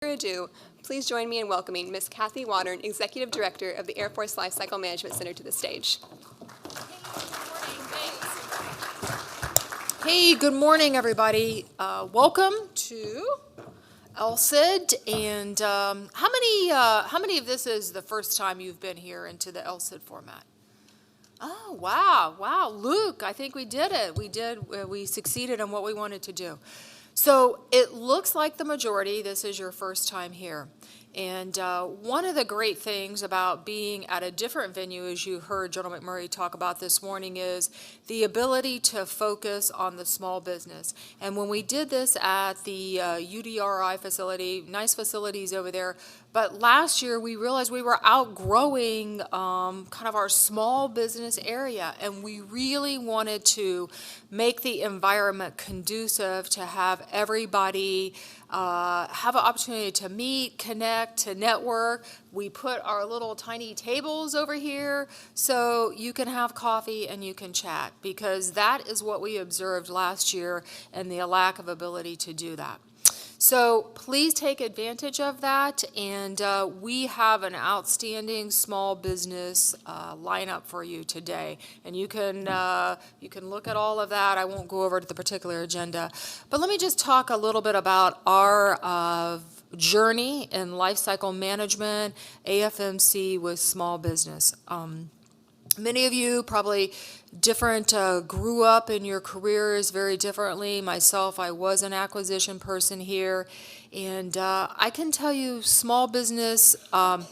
ado, please join me in welcoming Ms. Kathy Wattern, Executive Director of the Air Force Lifecycle Management Center, to the stage. Hey, good morning, everybody. Welcome to LCID. And how many of this is the first time you've been here into the LCID format? Oh, wow, Luke, I think we did it. We succeeded in what we wanted to do. So it looks like the majority, this is your first time here. And one of the great things about being at a different venue, as you heard General McMurray talk about this morning, is the ability to focus on the small business. And when we did this at the UDRI facility, nice facilities over there, but last year we realized we were outgrowing kind of our small business area, and we really wanted to make the environment conducive to have everybody have an opportunity to meet, connect, to network. We put our little tiny tables over here so you can have coffee and you can chat, because that is what we observed last year and the lack of ability to do that. So please take advantage of that, and we have an outstanding small business lineup for you today. And you can look at all of that. I won't go over to the particular agenda, but let me just talk a little bit about our journey in lifecycle management, AFMC with small business. Many of you probably grew up in your careers very differently. Myself, I was an acquisition person here, and I can tell you small business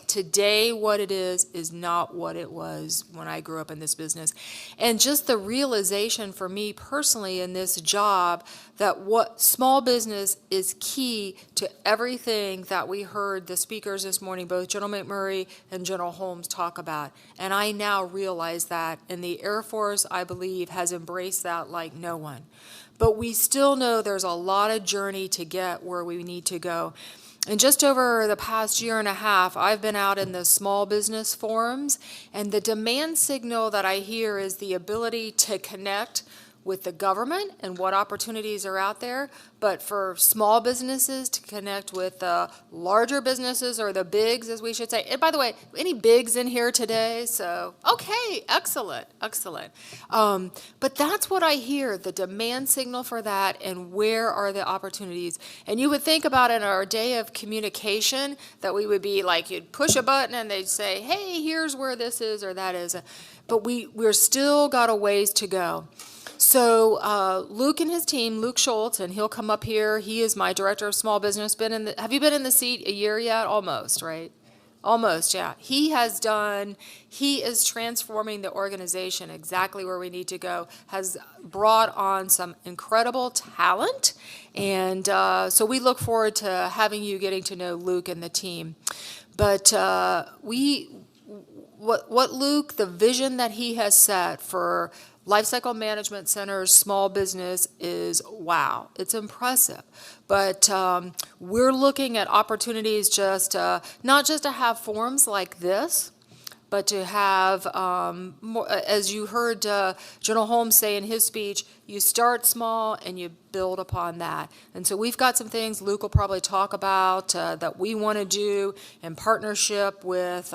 today, what it is not what it was when I grew up in this business. And just the realization for me personally in this job that what small business is key to everything that we heard the speakers this morning, both General McMurray and General Holmes, talk about. And I now realize that, and the Air Force, I believe, has embraced that like no one. But we still know there's a lot of journey to get where we need to go. And just over the past year and a half, I've been out in the small business forums, and the demand signal that I hear is the ability to connect with the government and what opportunities are out there, but for small businesses to connect with larger businesses, or the bigs, as we should say. And by the way, any bigs in here today? So, okay, excellent. But that's what I hear, the demand signal for that, and where are the opportunities. And you would think about in our day of communication that we would be like, you'd push a button and they'd say, hey, here's where this is or that is. But we're still got a ways to go. So Luke and his team, Luke Schultz, and he'll come up here. He is my director of small business. Have you been in the seat a year yet? Almost, right? Almost, yeah. He is transforming the organization exactly where we need to go, has brought on some incredible talent, and so we look forward to having you getting to know Luke and the team. But what Luke, the vision that he has set for Lifecycle Management Center's small business is wow. It's impressive. But we're looking at opportunities not just to have forums like this, but to have, more, as you heard General Holmes say in his speech, you start small and you build upon that. And so we've got some things Luke will probably talk about that we want to do in partnership with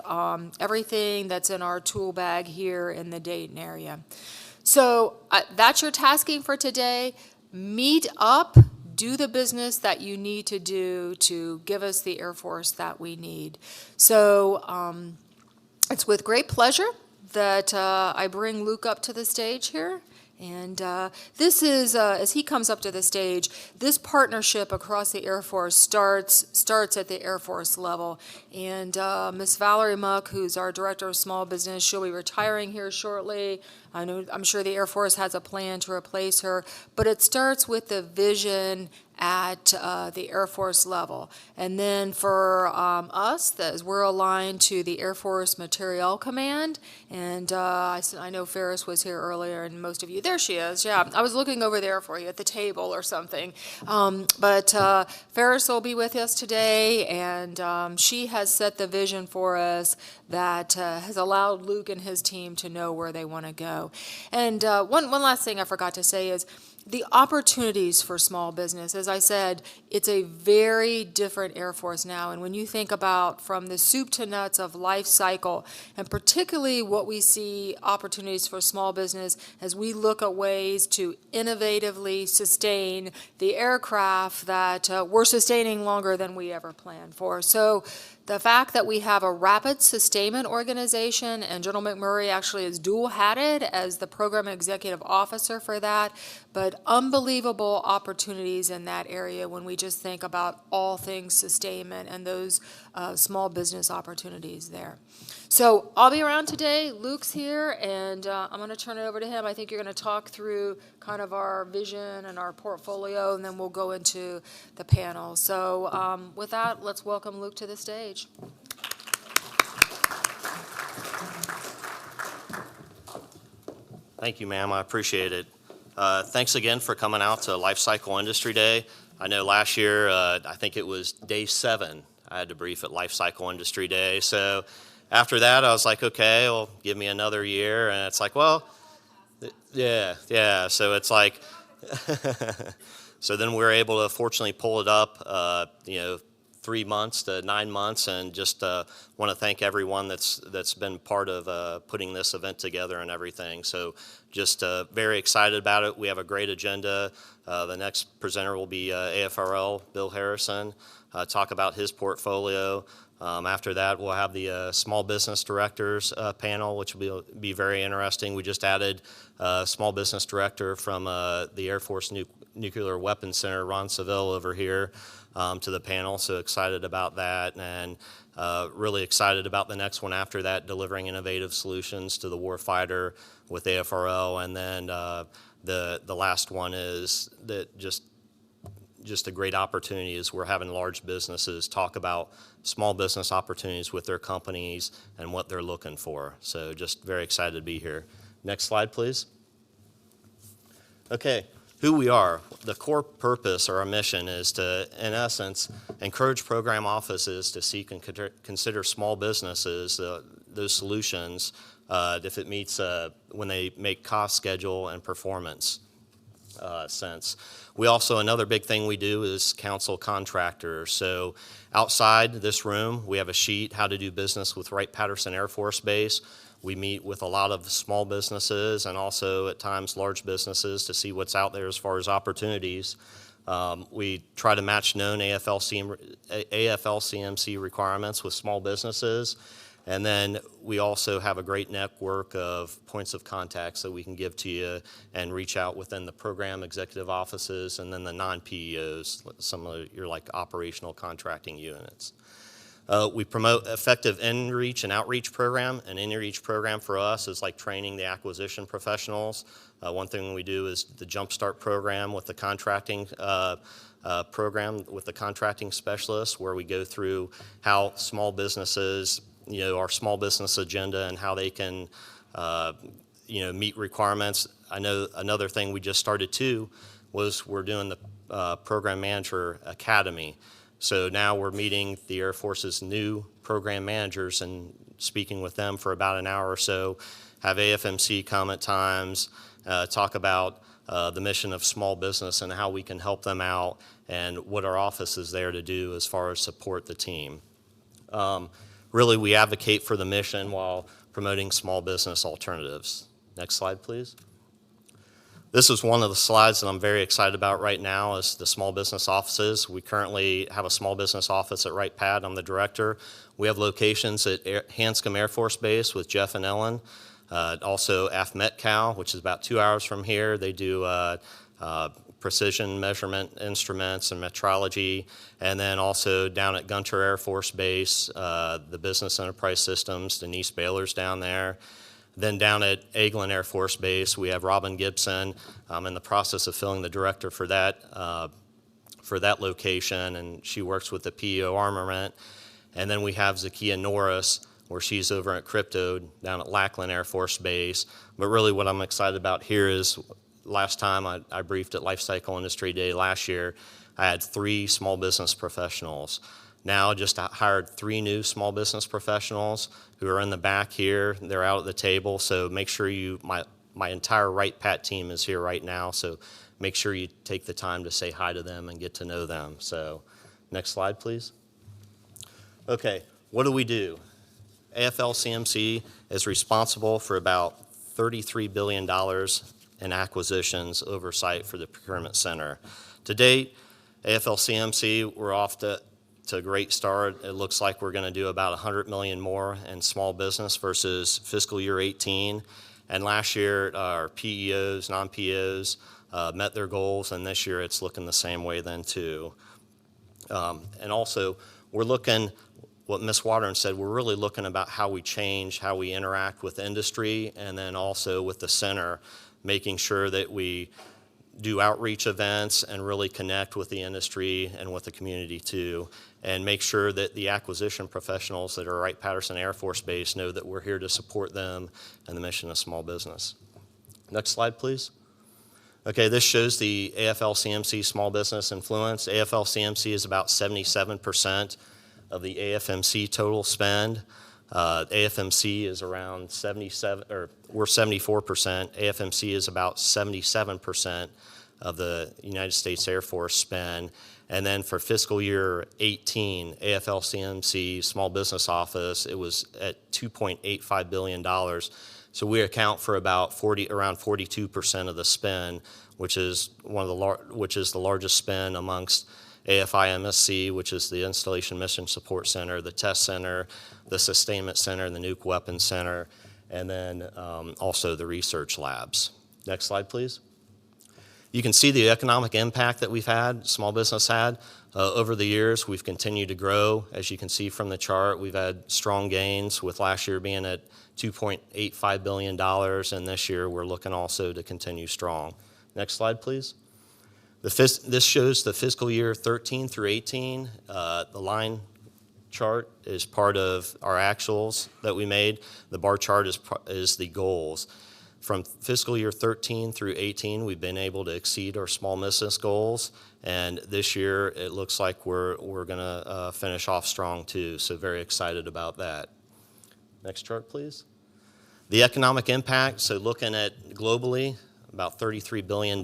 everything that's in our tool bag here in the Dayton area. So that's your tasking for today. Meet up, do the business that you need to do to give us the Air Force that we need. So it's with great pleasure that I bring Luke up to the stage here. And this is, as he comes up to the stage, this partnership across the Air Force starts at the Air Force level. And Ms. Valerie Muck, who's our Director of Small Business, she'll be retiring here shortly. I'm sure the Air Force has a plan to replace her, but it starts with the vision at the Air Force level. And then for us, as we're aligned to the Air Force Materiel Command, and I know Ferris was here earlier, and most of you, there she is, yeah, I was looking over there for you at the table or something. But Ferris will be with us today, and she has set the vision for us that has allowed Luke and his team to know where they want to go. And one last thing I forgot to say is, the opportunities for small business. As I said, it's a very different Air Force now. And when you think about from the soup to nuts of life cycle, and particularly what we see opportunities for small business as we look at ways to innovatively sustain the aircraft that we're sustaining longer than we ever planned for. So the fact that we have a rapid sustainment organization, and General McMurray actually is dual-hatted as the program executive officer for that, but unbelievable opportunities in that area when we just think about all things sustainment and those small business opportunities there. So I'll be around today. Luke's here, and I'm going to turn it over to him. I think you're going to talk through kind of our vision and our portfolio, and then we'll go into the panel. So with that, let's welcome Luke to the stage. Thank you, ma'am. I appreciate it. Thanks again for coming out to Life Cycle Industry Day. I know last year, I think it was day 7, I had to brief at Life Cycle Industry Day. So after that, I was like, okay, well, give me another year. And it's like, well, yeah. So it's like, so then we were able to fortunately pull it up, 3 months to 9 months, and just want to thank everyone that's been part of putting this event together and everything. So just very excited about it. We have a great agenda. The next presenter will be AFRL, Bill Harrison, talk about his portfolio. After that, we'll have the small business directors panel, which will be very interesting. We just added a small business director from the Air Force Nuclear Weapons Center, Ron Seville, over here to the panel. So excited about that, and really excited about the next one after that, delivering innovative solutions to the warfighter with AFRL. And then the last one is that just a great opportunity is we're having large businesses talk about small business opportunities with their companies and what they're looking for. So just very excited to be here. Next slide, please. Okay, who we are. The core purpose or our mission is to, in essence, encourage program offices to seek and consider small businesses, those solutions, if it meets when they make cost, schedule, and performance sense. We also, another big thing we do is counsel contractors. So outside this room, we have a sheet, how to do business with Wright-Patterson Air Force Base. We meet with a lot of small businesses and also at times large businesses to see what's out there as far as opportunities. We try to match known AFLCMC requirements with small businesses. And then we also have a great network of points of contacts that we can give to you and reach out within the program executive offices and then the non-PEOs, some of your like operational contracting units. We promote effective in-reach and outreach program. An in-reach program for us is like training the acquisition professionals. One thing we do is the Jumpstart program with the contracting program with the contracting specialists, where we go through how small businesses, our small business agenda and how they can, meet requirements. I know another thing we just started too was we're doing the Program Manager Academy. So now we're meeting the Air Force's new program managers and speaking with them for about an hour or so, have AFMC come at times, talk about the mission of small business and how we can help them out and what our office is there to do as far as support the team. Really, we advocate for the mission while promoting small business alternatives. Next slide, please. This is one of the slides that I'm very excited about right now is the small business offices. We currently have a small business office at Wright-Pat. I'm the director. We have locations at Hanscom Air Force Base with Jeff and Ellen. Also AFMETCAL, which is about 2 hours from here. They do precision measurement instruments and metrology, and then also down at Gunter Air Force Base, the Business Enterprise Systems, Denise Baylor's down there. Then down at Eglin Air Force Base, we have Robin Gibson. I'm in the process of filling the director for that location, and she works with the PEO armament. And then we have Zakia Norris, where she's over at Crypto down at Lackland Air Force Base. But really what I'm excited about here is last time I briefed at Life Cycle Industry Day last year, I had 3 small business professionals. Now I just hired 3 new small business professionals who are in the back here. They're out at the table, so make sure my entire Wright-Pat team is here right now, so make sure you take the time to say hi to them and get to know them. So next slide, please. Okay, what do? AFLCMC is responsible for about $33 billion in acquisitions oversight for the procurement center. To date, AFLCMC, we're off to a great start. It looks like we're going to do about $100 million more in small business versus fiscal year 18. And last year, our PEOs, non-PEOs met their goals, and this year it's looking the same way then too. And also, we're looking, what Ms. Watern said, we're really looking about how we change, how we interact with industry, and then also with the center, making sure that we do outreach events and really connect with the industry and with the community too, and make sure that the acquisition professionals that are Wright-Patterson Air Force Base know that we're here to support them and the mission of small business. Next slide, please. Okay, this shows the AFLCMC small business influence. AFLCMC is about 77% of the AFMC total spend. AFMC is around 77, or we're 74%. AFMC is about 77% of the United States Air Force spend. And then for fiscal year 18, AFLCMC Small Business Office, it was at $2.85 billion. So we account for about around 42% of the spend, which is the largest spend amongst AFIMSC, which is the Installation Mission Support Center, the Test Center, the Sustainment Center, and the Nuke Weapons Center, and then also the research labs. Next slide, please. You can see the economic impact that we've had, small business had. Over the years, we've continued to grow. As you can see from the chart, we've had strong gains, with last year being at $2.85 billion, and this year we're looking also to continue strong. Next slide, please. This shows the fiscal year 13 through 18. The line chart is part of our actuals that we made. The bar chart is the goals. From fiscal year 13 through 18, we've been able to exceed our small business goals, and this year it looks like we're going to finish off strong too, so very excited about that. Next chart, please. The economic impact, so looking at globally, about $33 billion.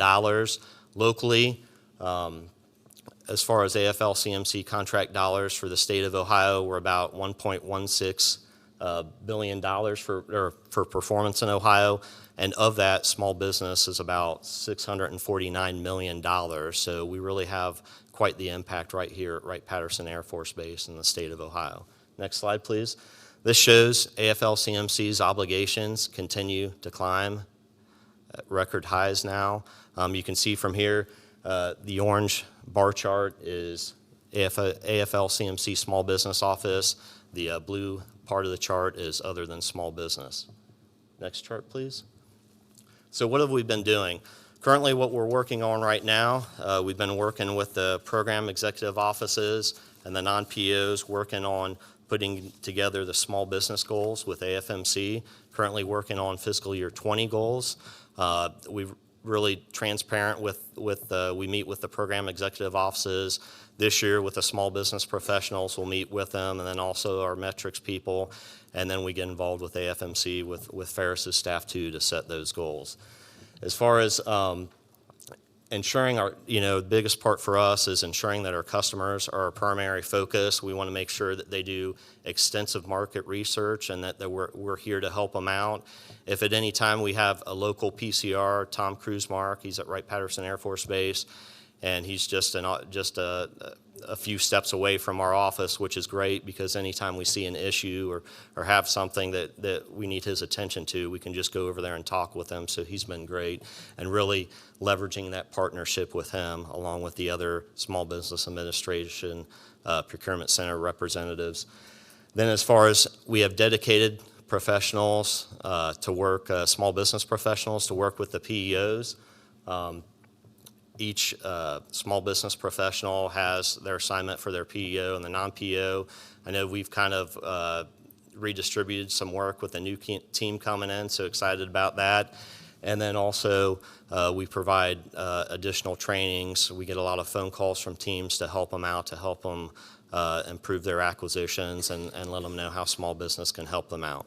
Locally, as far as AFLCMC contract dollars for the state of Ohio, we're about $1.16 billion for performance in Ohio, and of that, small business is about $649 million. So we really have quite the impact right here at Wright-Patterson Air Force Base in the state of Ohio. Next slide, please. This shows AFLCMC's obligations continue to climb at record highs now. You can see from here, the orange bar chart is AFLCMC Small Business Office. The blue part of the chart is other than small business. Next chart, please. So what have we been doing? Currently, what we're working on right now, we've been working with the program executive offices and the non-PEOs, working on putting together the small business goals with AFMC, currently working on fiscal year 20 goals. We've really transparent we meet with the program executive offices. This year with the small business professionals, we'll meet with them, and then also our metrics people, and then we get involved with AFMC, with Ferris's staff too, to set those goals. As far as ensuring the biggest part for us is ensuring that our customers are our primary focus. We want to make sure that they do extensive market research and that we're here to help them out. If at any time we have a local PCR, Tom Kruzmark, he's at Wright-Patterson Air Force Base, and he's just a few steps away from our office, which is great because anytime we see an issue or have something that we need his attention to, we can just go over there and talk with him. So he's been great, and really leveraging that partnership with him along with the other Small Business Administration Procurement Center representatives. Then as far as we have dedicated professionals to work, small business professionals to work with the PEOs. Each small business professional has their assignment for their PEO and the non-PEO. I know we've kind of redistributed some work with a new team coming in, so excited about that. And then also we provide additional trainings. We get a lot of phone calls from teams to help them out, to help them improve their acquisitions and let them know how small business can help them out.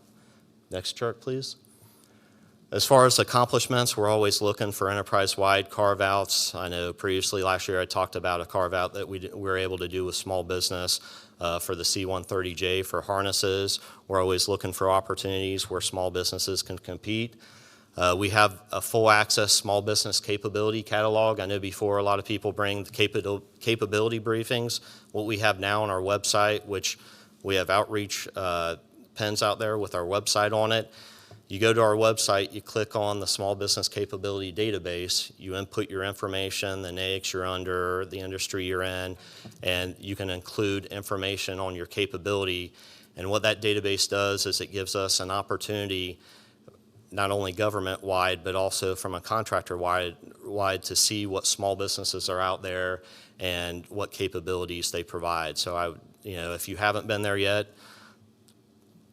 Next chart, please. As far as accomplishments, we're always looking for enterprise-wide carve-outs. I know previously last year I talked about a carve-out that we were able to do with small business for the C-130J for harnesses. We're always looking for opportunities where small businesses can compete. We have a full access small business capability catalog. I know before a lot of people bring the capability briefings. What we have now on our website, which we have outreach pens out there with our website on it. You go to our website, you click on the small business capability database, you input your information, the NAICS you're under, the industry you're in, and you can include information on your capability. And what that database does is it gives us an opportunity, not only government-wide, but also from a contractor-wide to see what small businesses are out there and what capabilities they provide. So if you haven't been there yet,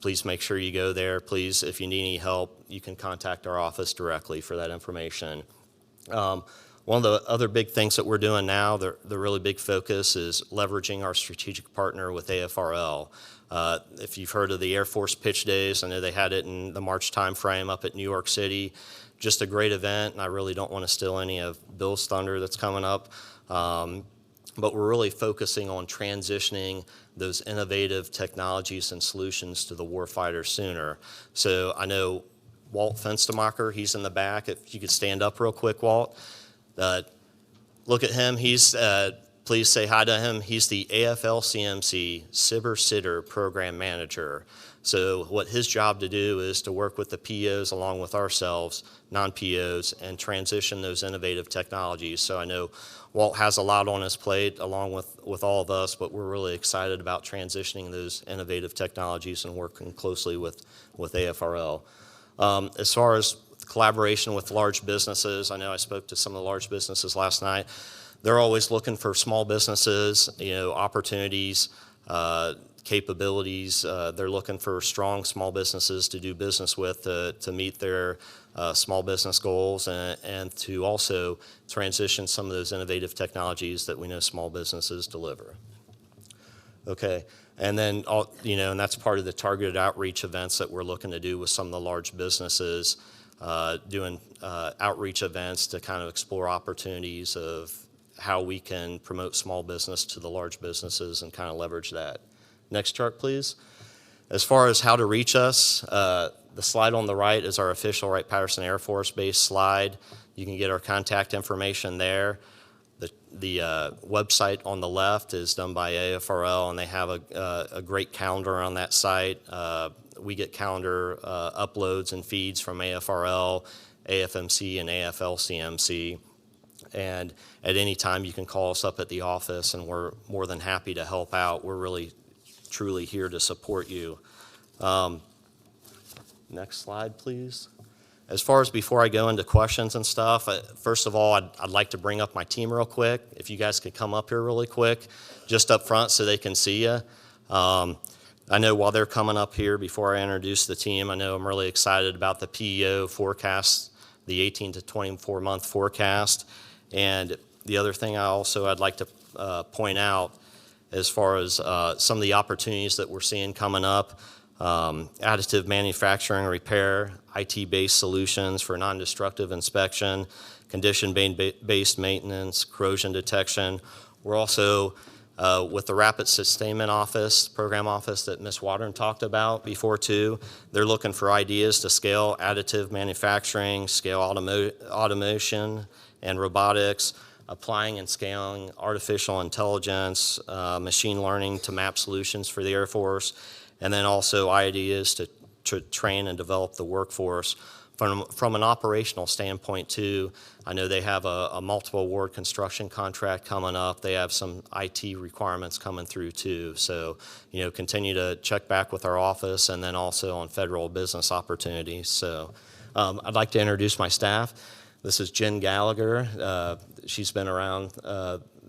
please make sure you go there. Please, if you need any help, you can contact our office directly for that information. One of the other big things that we're doing now, the really big focus is leveraging our strategic partner with AFRL. If you've heard of the Air Force Pitch Days, I know they had it in the March timeframe up at New York City. Just a great event, and I really don't want to steal any of Bill's thunder that's coming up. But we're really focusing on transitioning those innovative technologies and solutions to the warfighter sooner. So I know Walt Fenstemacher, he's in the back. If you could stand up real quick, Walt. Look at him. Please say hi to him. He's the AFLCMC SIBR Program Manager. So what his job to do is to work with the PEOs along with ourselves, non-PEOs, and transition those innovative technologies. So I know Walt has a lot on his plate along with all of us, but we're really excited about transitioning those innovative technologies and working closely with AFRL. As far as collaboration with large businesses, I know I spoke to some of the large businesses last night. They're always looking for small businesses, opportunities, capabilities. They're looking for strong small businesses to do business with to meet their small business goals and to also transition some of those innovative technologies that we know small businesses deliver. Okay, and then and that's part of the targeted outreach events that we're looking to do with some of the large businesses, doing outreach events to kind of explore opportunities of how we can promote small business to the large businesses and kind of leverage that. Next chart, please. As far as how to reach us, the slide on the right is our official Wright-Patterson Air Force Base slide. You can get our contact information there. The website on the left is done by AFRL, and they have a great calendar on that site. We get calendar uploads and feeds from AFRL, AFMC, and AFLCMC. And at any time, you can call us up at the office, and we're more than happy to help out. We're really, truly here to support you. Next slide, please. As far as before I go into questions and stuff, first of all, I'd like to bring up my team real quick. If you guys could come up here really quick, just up front so they can see you. I know while they're coming up here, before I introduce the team, I know I'm really excited about the PEO forecast, the 18 to 24-month forecast. And the other thing I'd like to point out as far as some of the opportunities that we're seeing coming up, additive manufacturing, repair, IT-based solutions for non-destructive inspection, condition-based maintenance, corrosion detection. We're also, with the Rapid Sustainment Office, program office that Ms. Wadern talked about before too, they're looking for ideas to scale additive manufacturing, scale automation and robotics, applying and scaling artificial intelligence, machine learning to map solutions for the Air Force, and then also ideas to train and develop the workforce. From an operational standpoint too, I know they have a multiple award construction contract coming up. They have some IT requirements coming through too. So, continue to check back with our office and then also on federal business opportunities. So I'd like to introduce my staff. This is Jen Gallagher. She's been around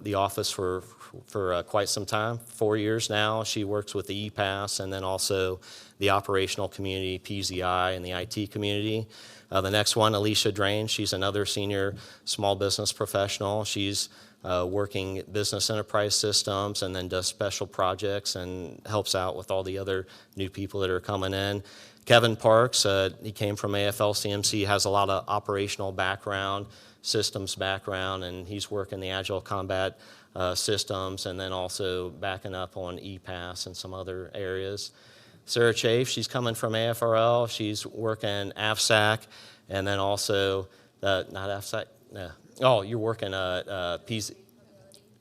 the office for for quite some time, 4 years now. She works with the EPAS and then also the operational community, PZI, and the IT community. The next one, Alicia Drain, she's another senior small business professional. She's working business enterprise systems and then does special projects and helps out with all the other new people that are coming in. Kevin Parks, he came from AFLCMC, has a lot of operational background, systems background, and he's working the Agile Combat systems and then also backing up on EPAS and some other areas. Sarah Chafe, she's coming from AFRL. She's working AFSAC and then also, not AFSAC, no. Oh, you're working PZ,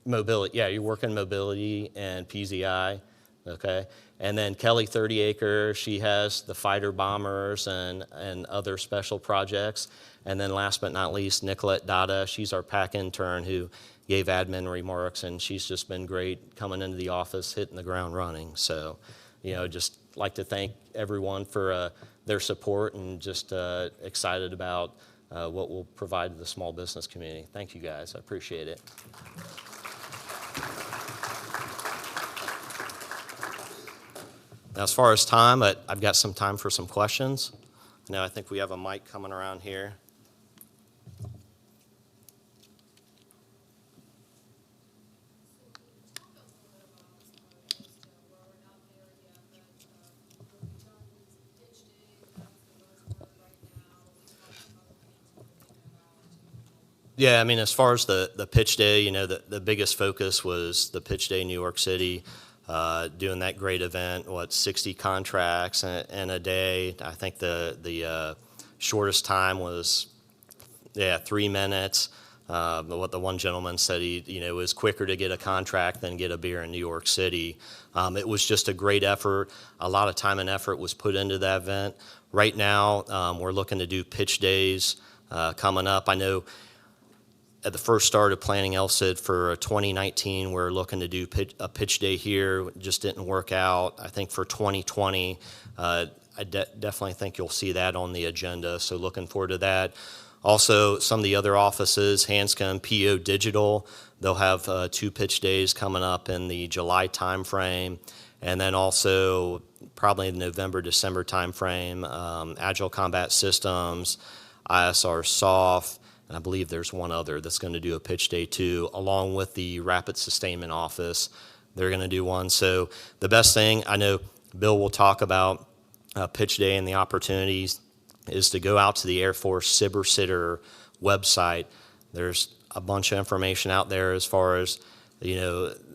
mobility. Yeah, you're working mobility and PZI, okay? And then Kelly 30acre, she has the fighter bombers and other special projects. And then last but not least, Nicolette Dada, she's our PAC intern who gave admin remarks, and she's just been great coming into the office, hitting the ground running. So, just like to thank everyone for their support and just excited about what we'll provide to the small business community. Thank you guys, I appreciate it. Now, as far as time, I've got some time for some questions. Now, I think we have a mic coming around here. Yeah, I mean, as far as the pitch day, the biggest focus was the pitch day in New York City, doing that great event, 60 contracts in a day. I think the shortest time was, 3 minutes. What the one gentleman said, it was quicker to get a contract than get a beer in New York City. It was just a great effort. A lot of time and effort was put into that event. Right now, we're looking to do pitch days coming up. I know at the first start of planning LCID for 2019, we're looking to do a pitch day here. It just didn't work out. I think for 2020, I definitely think you'll see that on the agenda, so looking forward to that. Also, some of the other offices, Hanscom, PEO Digital, they'll have 2 pitch days coming up in the July timeframe, and then also probably in the November, December timeframe, Agile Combat Systems, ISR Soft, and I believe there's one other that's going to do a pitch day too, along with the Rapid Sustainment Office. They're going to do one. So the best thing, I know Bill will talk about pitch day and the opportunities, is to go out to the Air Force SBIR Sitter website. There's a bunch of information out there as far as,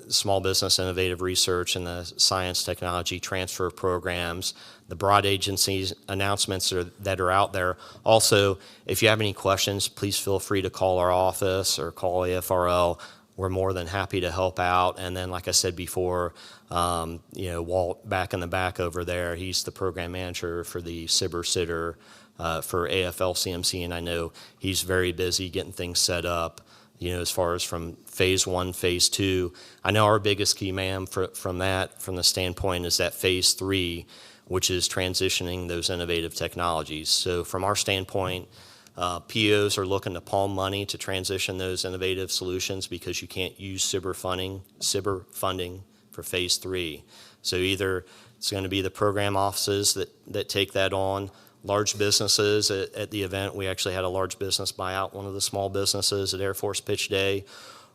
small business innovative research and the science technology transfer programs, the broad agencies announcements that are out there. Also, if you have any questions, please feel free to call our office or call AFRL. We're more than happy to help out. And then, like I said before, Walt back in the back over there, he's the program manager for the SBIR Sitter for AFLCMC, and I know he's very busy getting things set up, as far as from phase 1, phase 2. I know our biggest key, ma'am, from the standpoint is that phase 3, which is transitioning those innovative technologies. So from our standpoint, PEOs are looking to palm money to transition those innovative solutions because you can't use SBIR funding for phase 3. So either it's going to be the program offices that take that on, large businesses. At the event, we actually had a large business buy out one of the small businesses at Air Force Pitch Day,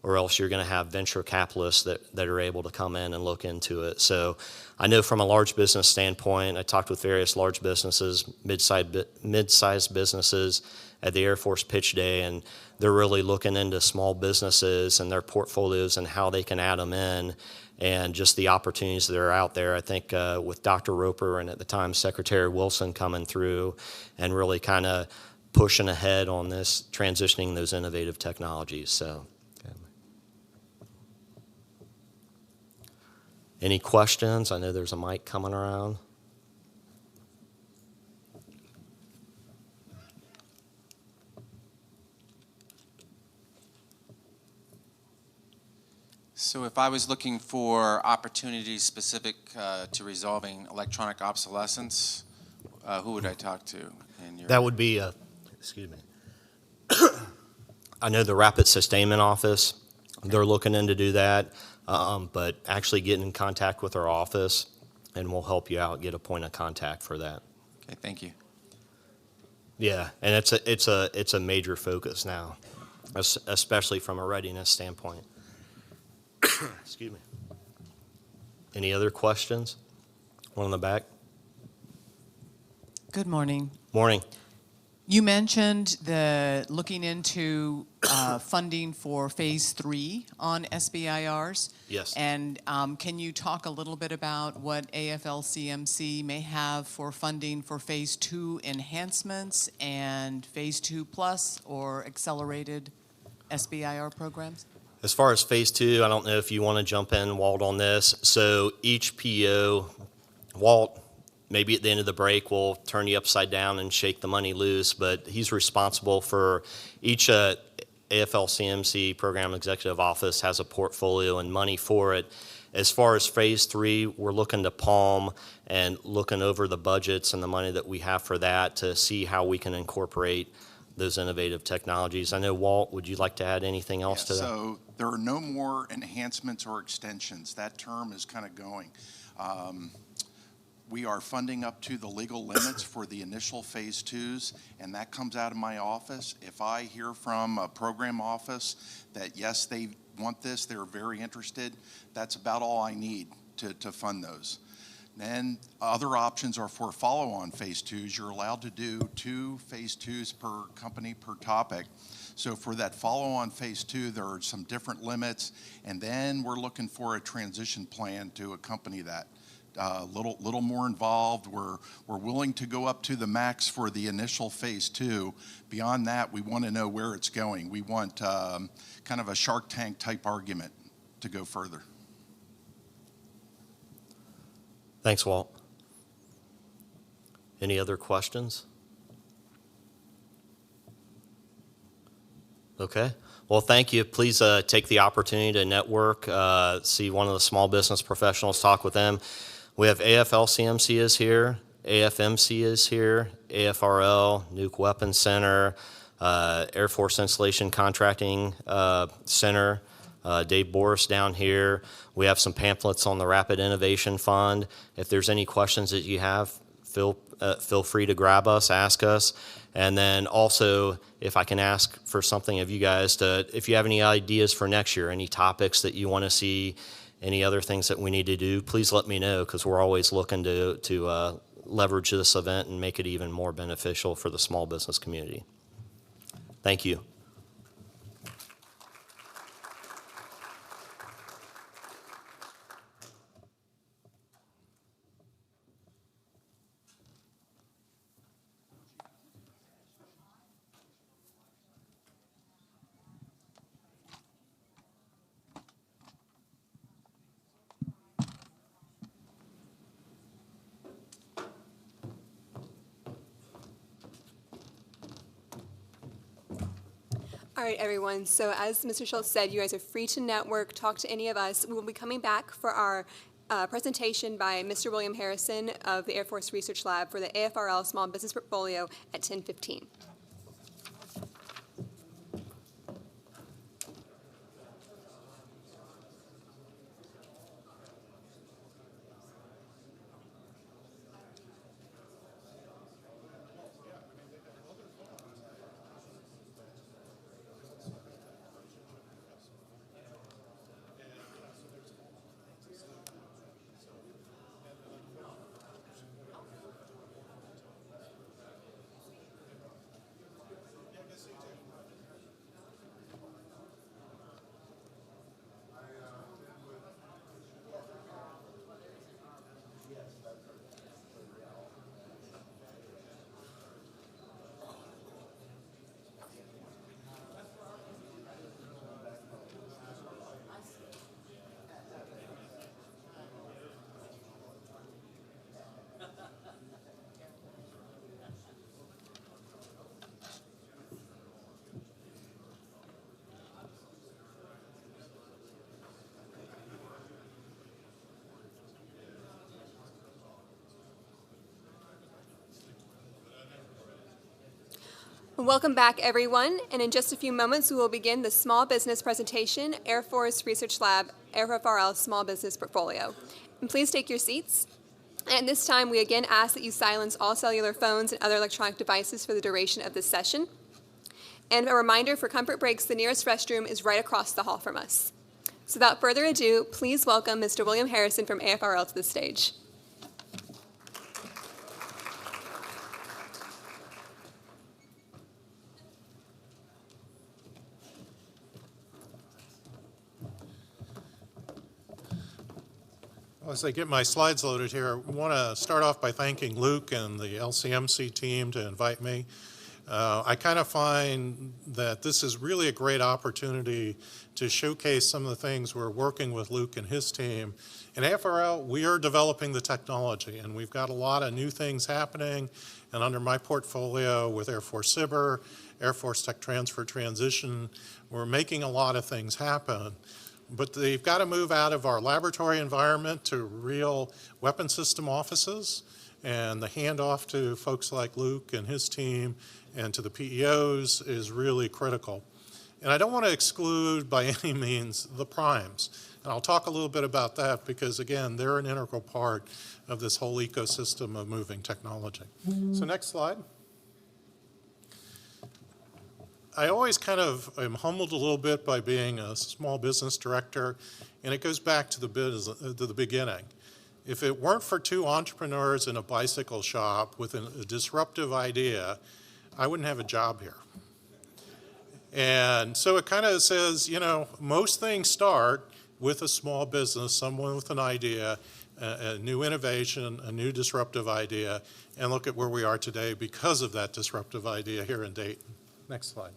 or else you're going to have venture capitalists that are able to come in and look into it. So I know from a large business standpoint, I talked with various large businesses, mid-sized businesses at the Air Force Pitch Day, and they're really looking into small businesses and their portfolios and how they can add them in, and just the opportunities that are out there. I think with Dr. Roper and at the time Secretary Wilson coming through and really kind of pushing ahead on this, transitioning those innovative technologies. So, okay. Any questions? I know there's a mic coming around. So if I was looking for opportunities specific to resolving electronic obsolescence, who would I talk to? That would be, excuse me. I know the Rapid Sustainment Office, they're looking in to do that. but actually get in contact with our office, and we'll help you out, get a point of contact for that. Okay, thank you. Yeah, and it's a major focus now, especially from a readiness standpoint. Excuse me. Any other questions? One in the back. Good morning. Morning. You mentioned the looking into funding for Phase 3 on SBIRs. Yes. And can you talk a little bit about what AFLCMC may have for funding for Phase 2 enhancements and Phase 2 plus or accelerated SBIR programs? As far as Phase 2, I don't know if you want to jump in, Walt, on this. So each PO, Walt, maybe at the end of the break, we'll turn you upside down and shake the money loose, but he's responsible for each AFLCMC program executive office has a portfolio and money for it. As far as Phase 3, we're looking to palm and looking over the budgets and the money that we have for that to see how we can incorporate those innovative technologies. I know, Walt, would you like to add anything else to that? So there are no more enhancements or extensions. That term is kind of going. We are funding up to the legal limits for the initial Phase 2s, and that comes out of my office. If I hear from a program office that, yes, they want this, they're very interested, that's about all I need to fund those. Then other options are for follow-on Phase 2s. You're allowed to do 2 Phase 2s per company per topic. So for that follow-on Phase 2, there are some different limits, and then we're looking for a transition plan to accompany that. Little more involved. We're willing to go up to the max for the initial Phase 2. Beyond that, we want to know where it's going. We want kind of a Shark Tank type argument to go further. Thanks, Walt. Any other questions? Okay. Well, thank you. Please take the opportunity to network, see one of the small business professionals, talk with them. We have AFLCMC is here, AFMC is here, AFRL, Nuke Weapons Center, Air Force Installation Contracting Center, Dave Boris down here. We have some pamphlets on the Rapid Innovation Fund. If there's any questions that you have, feel free to grab us, ask us. And then also, if I can ask for something of you guys, if you have any ideas for next year, any topics that you want to see, any other things that we need to do, please let me know, because we're always looking to leverage this event and make it even more beneficial for the small business community. Thank you. All right, everyone. So as Mr. Schultz said, you guys are free to network, talk to any of us. We will be coming back for our presentation by Mr. William Harrison of the Air Force Research Lab for the AFRL Small Business Portfolio at 10:15. Welcome back, everyone. And in just a few moments, we will begin the small business presentation, Air Force Research Lab AFRL Small Business Portfolio. And please take your seats. And this time, we again ask that you silence all cellular phones and other electronic devices for the duration of this session. And a reminder, for comfort breaks, the nearest restroom is right across the hall from us. So without further ado, please welcome Mr. William Harrison from AFRL to the stage. As I get my slides loaded here, I want to start off by thanking Luke and the LCMC team to invite me. I kind of find that this is really a great opportunity to showcase some of the things we're working with Luke and his team. In AFRL, we are developing the technology, and we've got a lot of new things happening. And under my portfolio with Air Force Cyber, Air Force Tech Transfer Transition, we're making a lot of things happen. But they've got to move out of our laboratory environment to real weapon system offices, and the handoff to folks like Luke and his team and to the PEOs is really critical. And I don't want to exclude by any means the primes. And I'll talk a little bit about that because, again, they're an integral part of this whole ecosystem of moving technology. So next slide. I always kind of am humbled a little bit by being a small business director, and it goes back to the beginning. If it weren't for two entrepreneurs in a bicycle shop with a disruptive idea, I wouldn't have a job here. And so it kind of says, you know, most things start with a small business, someone with an idea, a new innovation, a new disruptive idea, and look at where we are today because of that disruptive idea here in Dayton. Next slide.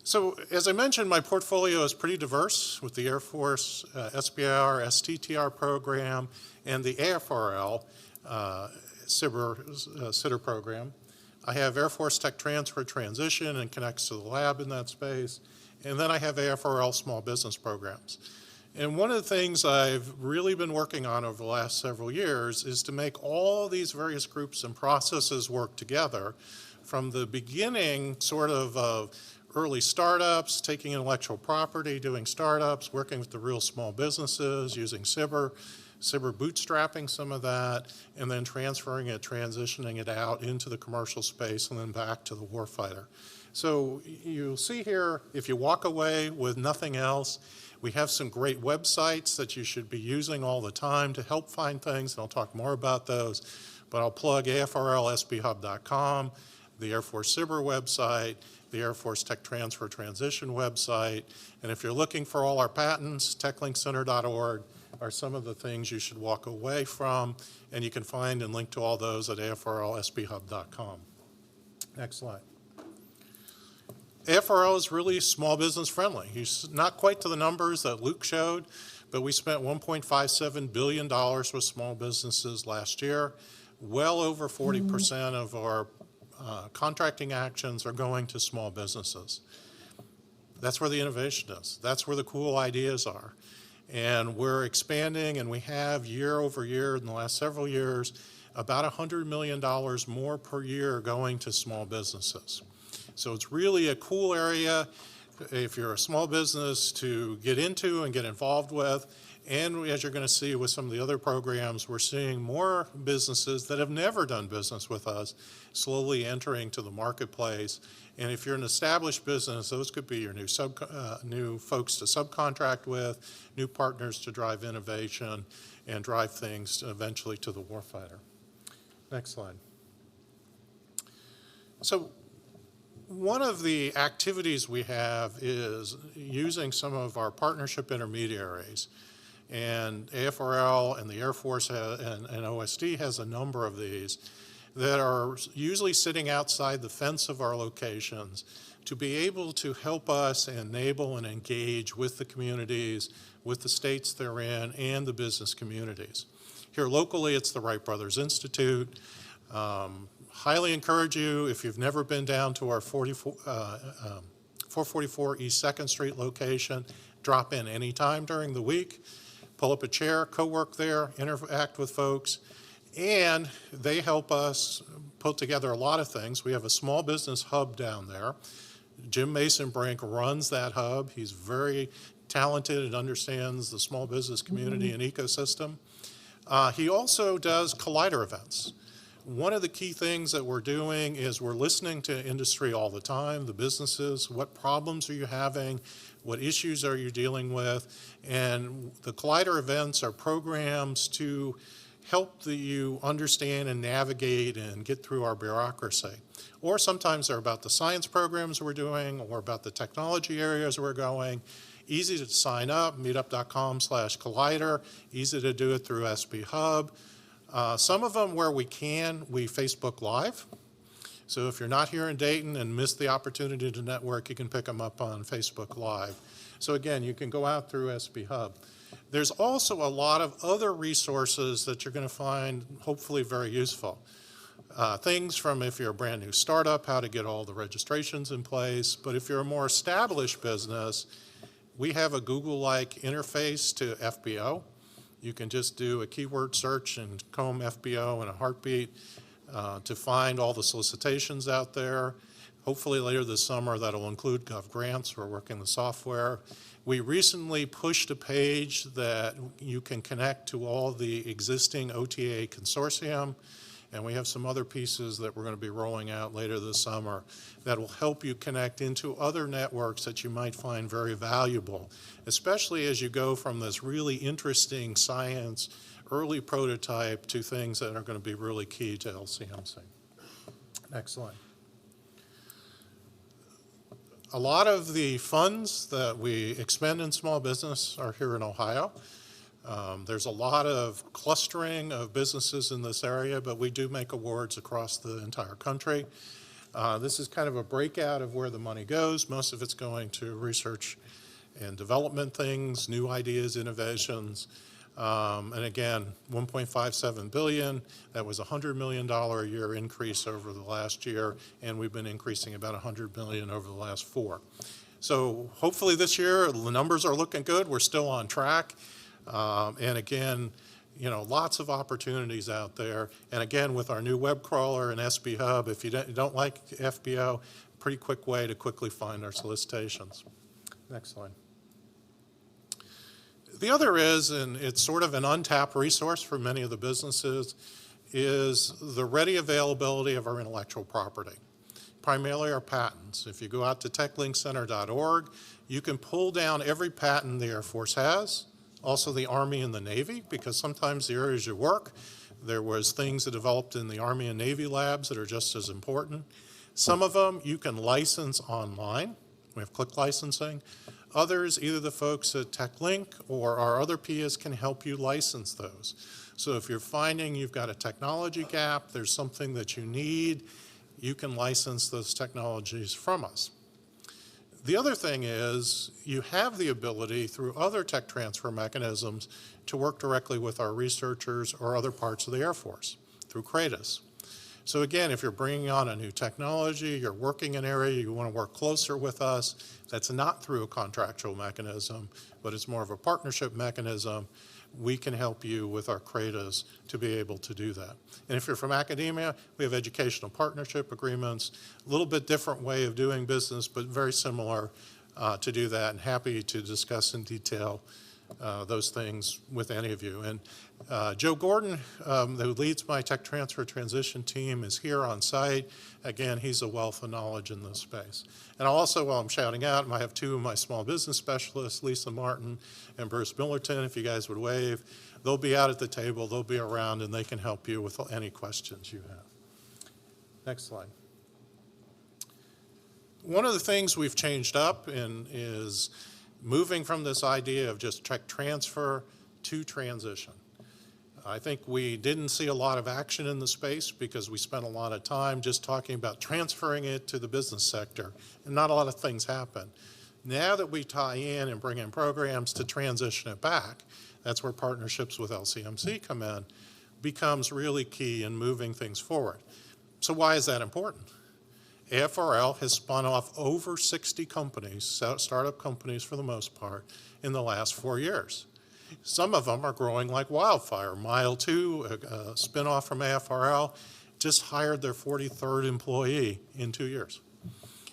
So as I mentioned, my portfolio is pretty diverse with the Air Force SBIR, STTR program, and the AFRL SITR program. I have Air Force Tech Transfer Transition and connects to the lab in that space. And then I have AFRL small business programs. And one of the things I've really been working on over the last several years is to make all these various groups and processes work together from the beginning sort of early startups, taking intellectual property, doing startups, working with the real small businesses, using cyber bootstrapping some of that, and then transferring it, transitioning it out into the commercial space and then back to the warfighter. So you'll see here, if you walk away with nothing else, we have some great websites that you should be using all the time to help find things, and I'll talk more about those. But I'll plug AFRLSBHub.com, the Air Force Cyber website, the Air Force Tech Transfer Transition website, and if you're looking for all our patents, techlinkcenter.org are some of the things you should walk away from, and you can find and link to all those at AFRLSBHub.com. Next slide. AFRL is really small business friendly. He's not quite to the numbers that Luke showed, but we spent $1.57 billion with small businesses last year. Well over 40% of our contracting actions are going to small businesses. That's where the innovation is. That's where the cool ideas are. And we're expanding, and we have year over year in the last several years about $100 million more per year going to small businesses. So it's really a cool area if you're a small business to get into and get involved with. And as you're going to see with some of the other programs, we're seeing more businesses that have never done business with us slowly entering to the marketplace. And if you're an established business, those could be your new folks to subcontract with, new partners to drive innovation and drive things eventually to the warfighter. Next slide. So one of the activities we have is using some of our partnership intermediaries. And AFRL and the Air Force and OSD has a number of these that are usually sitting outside the fence of our locations to be able to help us enable and engage with the communities, with the states they're in, and the business communities. Here locally, it's the Wright Brothers Institute. Highly encourage you, if you've never been down to our 444 East 2nd Street location, drop in anytime during the week. Pull up a chair, co-work there, interact with folks, and they help us put together a lot of things. We have a small business hub down there. Jim Mason-Brink runs that hub. He's very talented and understands the small business community and ecosystem. He also does Collider events. One of the key things that we're doing is we're listening to industry all the time, the businesses, what problems are you having, what issues are you dealing with, and the Collider events are programs to help you understand and navigate and get through our bureaucracy. Or sometimes they're about the science programs we're doing or about the technology areas we're going. Easy to sign up, meetup.com/Collider, easy to do it through SB Hub. Some of them where we can, we Facebook Live. So if you're not here in Dayton and miss the opportunity to network, you can pick them up on Facebook Live. So again, you can go out through SB Hub. There's also a lot of other resources that you're going to find hopefully very useful. Things from if you're a brand new startup, how to get all the registrations in place. But if you're a more established business, we have a Google-like interface to FPO. You can just do a keyword search and comb FPO in a heartbeat to find all the solicitations out there. Hopefully later this summer that'll include Gov grants. We're working the software. We recently pushed a page that you can connect to all the existing OTA consortium, and we have some other pieces that we're going to be rolling out later this summer that will help you connect into other networks that you might find very valuable, especially as you go from this really interesting science early prototype to things that are going to be really key to LCMC. Next slide. A lot of the funds that we expend in small business are here in Ohio. There's a lot of clustering of businesses in this area, but we do make awards across the entire country. This is kind of a breakout of where the money goes. Most of it's going to research and development things, new ideas, innovations. And again, $1.57 billion, that was a $100 million a year increase over the last year, and we've been increasing about $100 million over the last 4. So hopefully this year, the numbers are looking good. We're still on track. And again, you know, lots of opportunities out there. And again, with our new web crawler and SB Hub, if you don't like FPO, pretty quick way to quickly find our solicitations. Next slide. The other is, and it's sort of an untapped resource for many of the businesses, is the ready availability of our intellectual property, primarily our patents. If you go out to techlinkcenter.org, you can pull down every patent the Air Force has, also the Army and the Navy, because sometimes the areas you work, there was things that developed in the Army and Navy labs that are just as important. Some of them you can license online. We have click licensing. Others, either the folks at TechLink or our other PIAs can help you license those. So if you're finding you've got a technology gap, there's something that you need, you can license those technologies from us. The other thing is you have the ability through other tech transfer mechanisms to work directly with our researchers or other parts of the Air Force through Kratos. So again, if you're bringing on a new technology, you're working an area, you want to work closer with us, that's not through a contractual mechanism, but it's more of a partnership mechanism, we can help you with our Kratos to be able to do that. And if you're from academia, we have educational partnership agreements, a little bit different way of doing business, but very similar to do that, and happy to discuss in detail those things with any of you. And Joe Gordon, who leads my tech transfer transition team, is here on site. Again, he's a wealth of knowledge in this space. And also, while I'm shouting out, I have 2 of my small business specialists, Lisa Martin and Bruce Millerton, if you guys would wave. They'll be out at the table, they'll be around, and they can help you with any questions you have. Next slide. One of the things we've changed up is moving from this idea of just tech transfer to transition. I think we didn't see a lot of action in the space because we spent a lot of time just talking about transferring it to the business sector, and not a lot of things happen. Now that we tie in and bring in programs to transition it back, that's where partnerships with LCMC come in, becomes really key in moving things forward. So why is that important? AFRL has spun off over 60 companies, startup companies for the most part, in the last 4 years. Some of them are growing like wildfire. Mile 2, a spinoff from AFRL, just hired their 43rd employee in 2 years.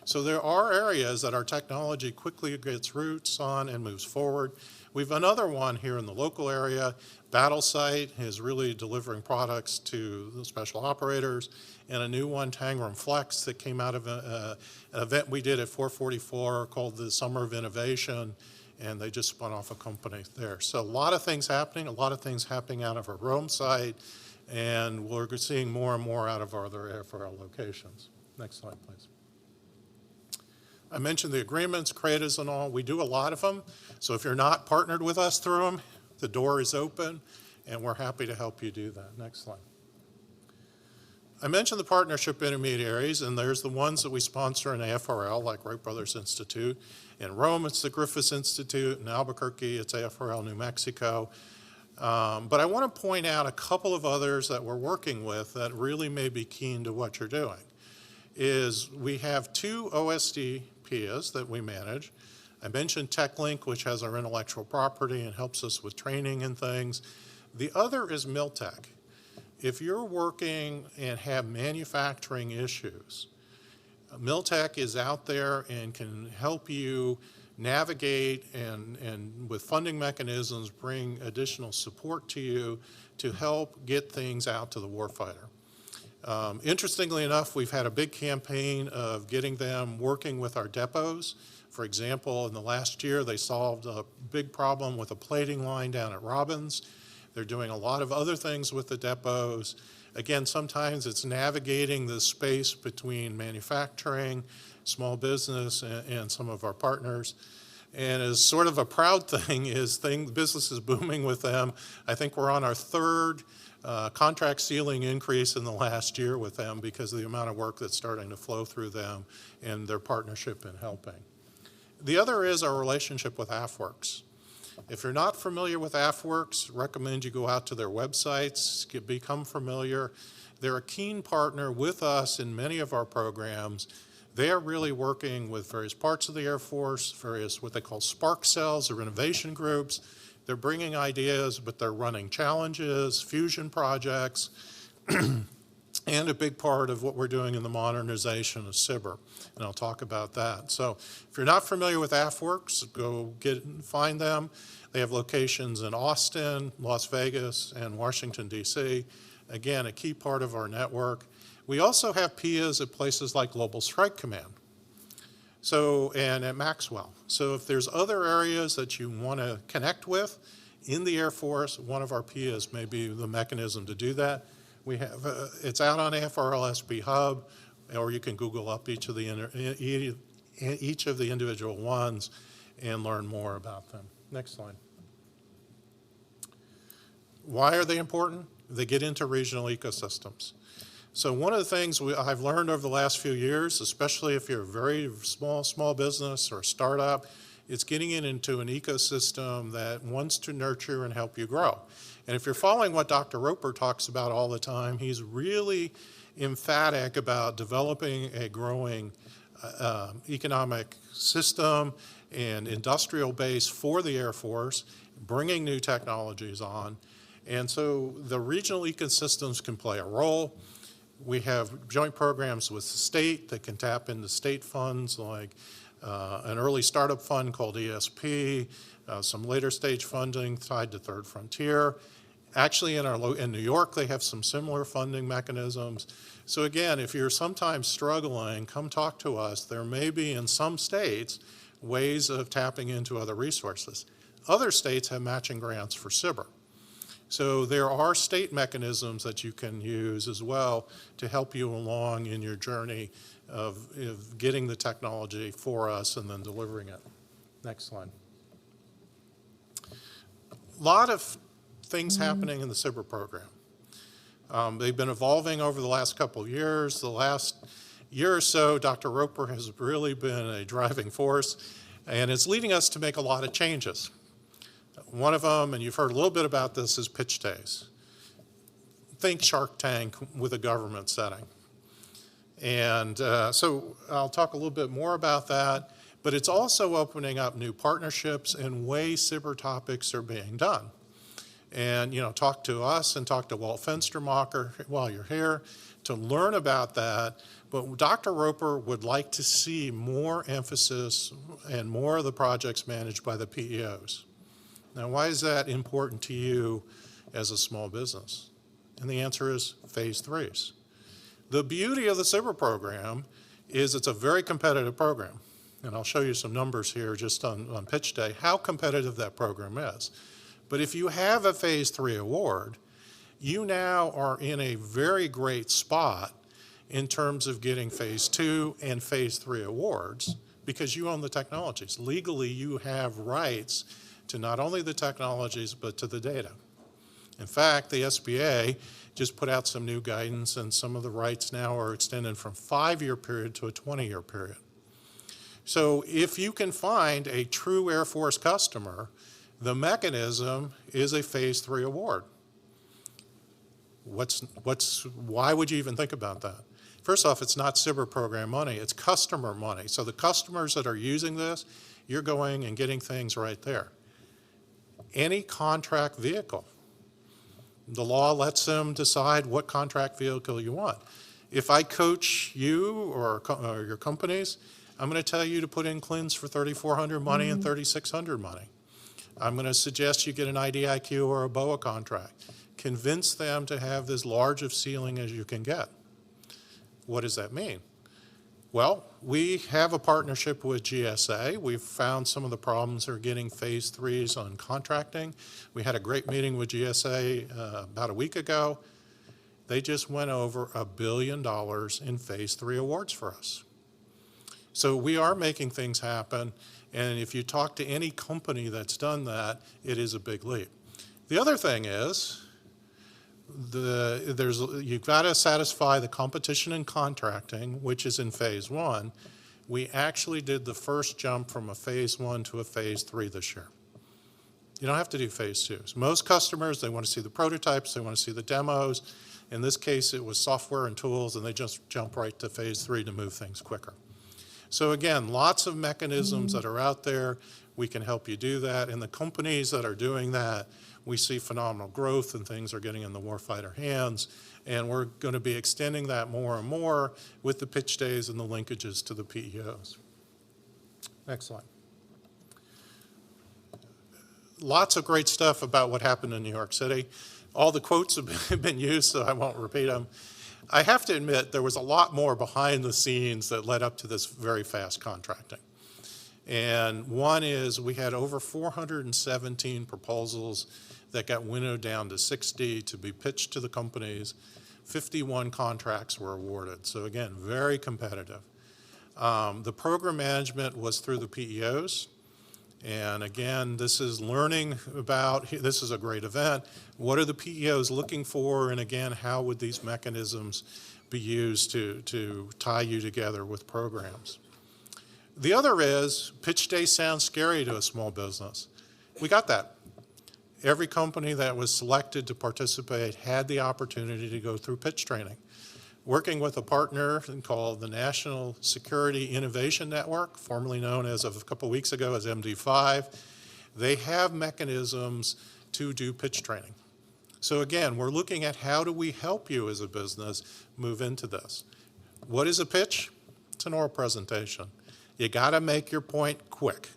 So there are areas that our technology quickly gets roots on and moves forward. We've another one here in the local area. Battle Site is really delivering products to the special operators, and a new one, Tangram Flex, that came out of an event we did at 444 called the Summer of Innovation, and they just spun off a company there. So a lot of things happening out of our Rome site, and we're seeing more and more out of our other AFRL locations. Next slide, please. I mentioned the agreements, CRADAs and all. We do a lot of them. So if you're not partnered with us through them, the door is open, and we're happy to help you do that. Next slide. I mentioned the partnership intermediaries, and there's the ones that we sponsor in AFRL, like Wright Brothers Institute. In Rome, it's the Griffiths Institute. In Albuquerque, it's AFRL New Mexico. But I want to point out a couple of others that we're working with that really may be keen to what you're doing. Is we have 2 OSD PIAs that we manage. I mentioned TechLink, which has our intellectual property and helps us with training and things. The other is Miltech. If you're working and have manufacturing issues, Miltech is out there and can help you navigate and with funding mechanisms bring additional support to you to help get things out to the warfighter. Interestingly enough, we've had a big campaign of getting them working with our depots. For example, in the last year, they solved a big problem with a plating line down at Robbins. They're doing a lot of other things with the depots. Again, sometimes it's navigating the space between manufacturing, small business, and some of our partners. And as sort of a proud thing is business is booming with them. I think we're on our 3rd contract ceiling increase in the last year with them because of the amount of work that's starting to flow through them and their partnership in helping. The other is our relationship with AFWorks. If you're not familiar with AFWorks, recommend you go out to their websites, become familiar. They're a keen partner with us in many of our programs. They are really working with various parts of the Air Force, various what they call spark cells or innovation groups. They're bringing ideas, but they're running challenges, fusion projects, and a big part of what we're doing in the modernization of SBIR, and I'll talk about that. So if you're not familiar with AFWorks, go find them. They have locations in Austin, Las Vegas, and Washington, D.C. Again, a key part of our network. We also have PIAs at places like Global Strike Command, and at Maxwell. So if there's other areas that you want to connect with in the Air Force, one of our PIAs may be the mechanism to do that. We have it's out on AFRL SB Hub, or you can Google up each of the individual ones and learn more about them. Next slide. Why are they important? They get into regional ecosystems. So one of the things I've learned over the last few years, especially if you're a very small business or a startup, is getting it into an ecosystem that wants to nurture and help you grow. And if you're following what Dr. Roper talks about all the time, he's really emphatic about developing a growing economic system and industrial base for the Air Force, bringing new technologies on. And so the regional ecosystems can play a role. We have joint programs with the state that can tap into state funds like an early startup fund called ESP, some later stage funding tied to Third Frontier. Actually, in New York, they have some similar funding mechanisms. So again, if you're sometimes struggling, come talk to us. There may be in some states ways of tapping into other resources. Other states have matching grants for SBIR. So there are state mechanisms that you can use as well to help you along in your journey of getting the technology for us and then delivering it. Next slide. A lot of things happening in the SBIR program. They've been evolving over the last couple of years. The last year or so, Dr. Roper has really been a driving force, and it's leading us to make a lot of changes. One of them, and you've heard a little bit about this, is pitch days. Think Shark Tank with a government setting. And so I'll talk a little bit more about that, but it's also opening up new partnerships and ways SBIR topics are being done. and, talk to us and talk to Walt Fenstermacher while you're here to learn about that. But Dr. Roper would like to see more emphasis and more of the projects managed by the PEOs. Now, why is that important to you as a small business? And the answer is phase threes. The beauty of the SBIR program is it's a very competitive program. And I'll show you some numbers here just on pitch day, how competitive that program is. But if you have a phase 3 award, you now are in a very great spot in terms of getting phase 2 and phase 3 awards because you own the technologies. Legally, you have rights to not only the technologies, but to the data. In fact, the SBA just put out some new guidance, and some of the rights now are extended from 5-year period to a 20-year period. So if you can find a true Air Force customer, the mechanism is a phase 3 award. Why would you even think about that? First off, it's not SBIR program money, it's customer money. So the customers that are using this, you're going and getting things right there. Any contract vehicle, the law lets them decide what contract vehicle you want. If I coach you or your companies, I'm going to tell you to put in CLINs for 3,400 money and 3,600 money. I'm going to suggest you get an IDIQ or a BOA contract. Convince them to have as large of ceiling as you can get. What does that mean? Well, we have a partnership with GSA. We've found some of the problems are getting phase 3s on contracting. We had a great meeting with GSA about a week ago. They just went over $1 billion in phase 3 awards for us. So we are making things happen, and if you talk to any company that's done that, it is a big leap. The other thing is, you've got to satisfy the competition and contracting, which is in phase 1. We actually did the first jump from a phase 1 to a phase 3 this year. You don't have to do phase 2s. Most customers, they want to see the prototypes, they want to see the demos. In this case, it was software and tools, and they just jump right to phase 3 to move things quicker. So again, lots of mechanisms that are out there. We can help you do that. And the companies that are doing that, we see phenomenal growth and things are getting in the warfighter hands. And we're going to be extending that more and more with the pitch days and the linkages to the PEOs. Next slide. Lots of great stuff about what happened in New York City. All the quotes have been used, so I won't repeat them. I have to admit, there was a lot more behind the scenes that led up to this very fast contracting. And one is we had over 417 proposals that got winnowed down to 60 to be pitched to the companies. 51 contracts were awarded. So again, very competitive. The program management was through the PEOs. And again, this is learning about, this is a great event. What are the PEOs looking for? And again, how would these mechanisms be used to tie you together with programs? The other is, pitch day sounds scary to a small business. We got that. Every company that was selected to participate had the opportunity to go through pitch training. Working with a partner called the National Security Innovation Network, formerly known as of a couple weeks ago as MD5, they have mechanisms to do pitch training. So again, we're looking at how do we help you as a business move into this. What is a pitch? It's an oral presentation. You got to make your point quick.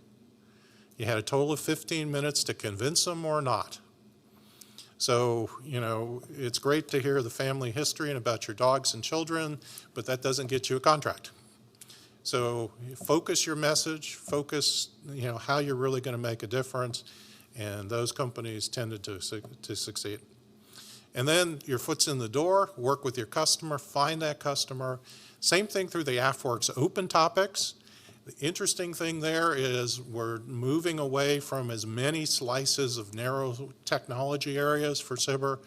You had a total of 15 minutes to convince them or not. So, it's great to hear the family history and about your dogs and children, but that doesn't get you a contract. So focus your message, focus, how you're really going to make a difference, and those companies tended to succeed. And then your foot's in the door, work with your customer, find that customer. Same thing through the AFWorks open topics. The interesting thing there is we're moving away from as many slices of narrow technology areas for SBIR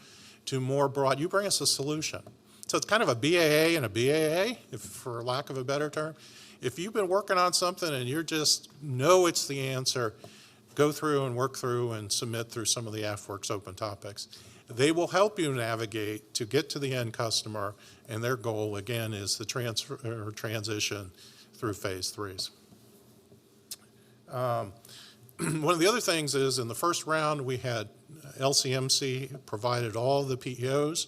to more broad. You bring us a solution. So it's kind of a BAA and a BAA, for lack of a better term. If you've been working on something and you just know it's the answer, go through and work through and submit through some of the AFWorks open topics. They will help you navigate to get to the end customer, and their goal, again, is the transition through phase 3s. One of the other things is in the first round we had LCMC provided all the PEOs.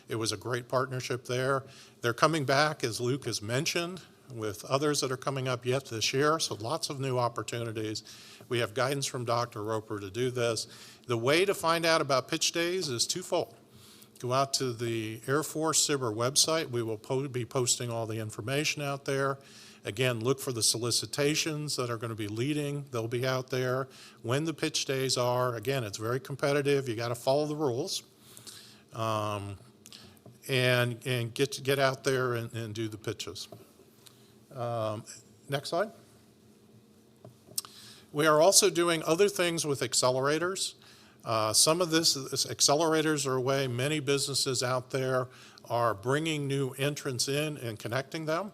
It was a great partnership there. They're coming back, as Luke has mentioned, with others that are coming up yet this year, so lots of new opportunities. We have guidance from Dr. Roper to do this. The way to find out about pitch days is twofold. Go out to the Air Force SBIR website. We will be posting all the information out there. Again, look for the solicitations that are going to be leading. They'll be out there. When the pitch days are, again, it's very competitive. You got to follow the rules. And get out there and do the pitches. Next slide. We are also doing other things with accelerators. Some of this accelerators are a way many businesses out there are bringing new entrants in and connecting them.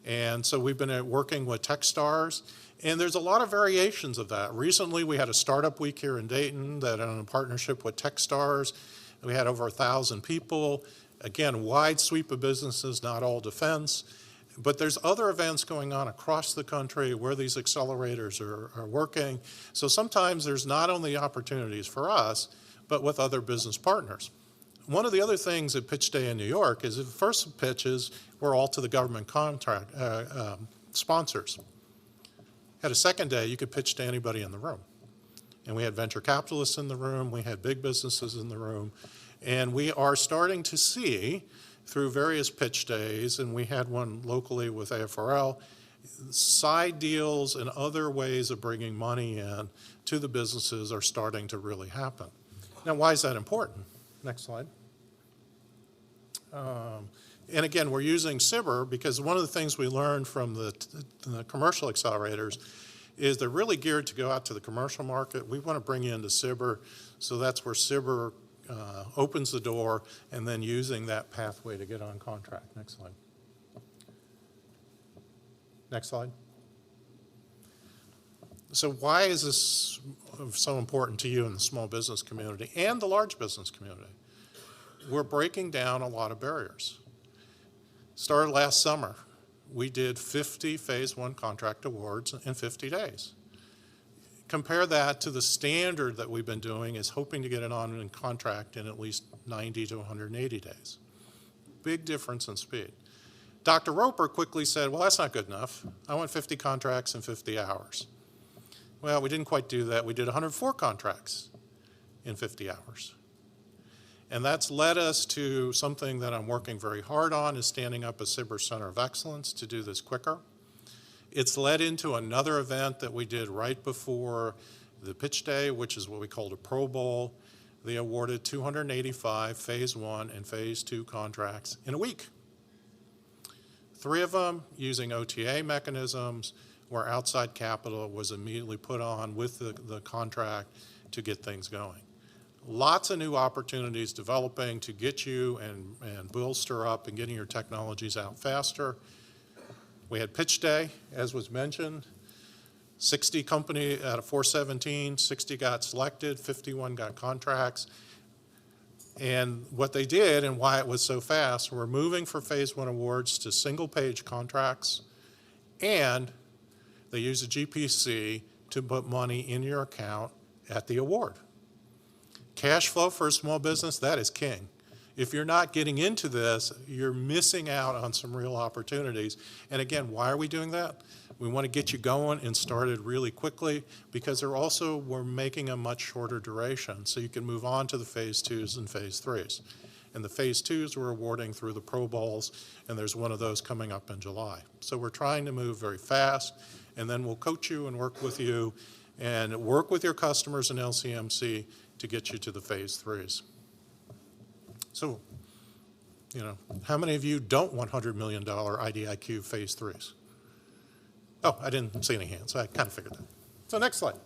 And so we've been working with Techstars, and there's a lot of variations of that. Recently, we had a startup week here in Dayton that in a partnership with Techstars, we had over 1,000 people. Again, wide sweep of businesses, not all defense. But there's other events going on across the country where these accelerators are working. So sometimes there's not only opportunities for us, but with other business partners. One of the other things at Pitch Day in New York is the first pitches were all to the government contract sponsors. At a second day, you could pitch to anybody in the room. And we had venture capitalists in the room, we had big businesses in the room, and we are starting to see through various pitch days, and we had one locally with AFRL, side deals and other ways of bringing money in to the businesses are starting to really happen. Now, why is that important? Next slide. And again, we're using SBIR because one of the things we learned from the commercial accelerators is they're really geared to go out to the commercial market. We want to bring you into SBIR, so that's where SBIR opens the door, and then using that pathway to get on contract. Next slide. Next slide. So why is this so important to you in the small business community and the large business community? We're breaking down a lot of barriers. Started last summer. We did 50 phase 1 contract awards in 50 days. Compare that to the standard that we've been doing is hoping to get it on in contract in at least 90 to 180 days. Big difference in speed. Dr. Roper quickly said, well, that's not good enough. I want 50 contracts in 50 hours. Well, we didn't quite do that. We did 104 contracts in 50 hours. And that's led us to something that I'm working very hard on is standing up a SBIR Center of Excellence to do this quicker. It's led into another event that we did right before the pitch day, which is what we called a Pro Bowl. They awarded 285 phase 1 and phase 2 contracts in a week. 3 of them using OTA mechanisms where outside capital was immediately put on with the contract to get things going. Lots of new opportunities developing to get you and bolster up and getting your technologies out faster. We had pitch day, as was mentioned. 60 company out of 417, 60 got selected, 51 got contracts. And what they did and why it was so fast, we're moving for phase 1 awards to single page contracts, and they use a GPC to put money in your account at the award. Cash flow for a small business, that is king. If you're not getting into this, you're missing out on some real opportunities. And again, why are we doing that? We want to get you going and started really quickly because we're making a much shorter duration so you can move on to the phase 2s and phase 3s. And the phase 2s we're awarding through the Pro Bowls, and there's one of those coming up in July. So we're trying to move very fast, and then we'll coach you and work with you and work with your customers in LCMC to get you to the phase 3s. So, how many of you don't want $100 million IDIQ phase 3s? Oh, I didn't see any hands. I kind of figured that. So next slide.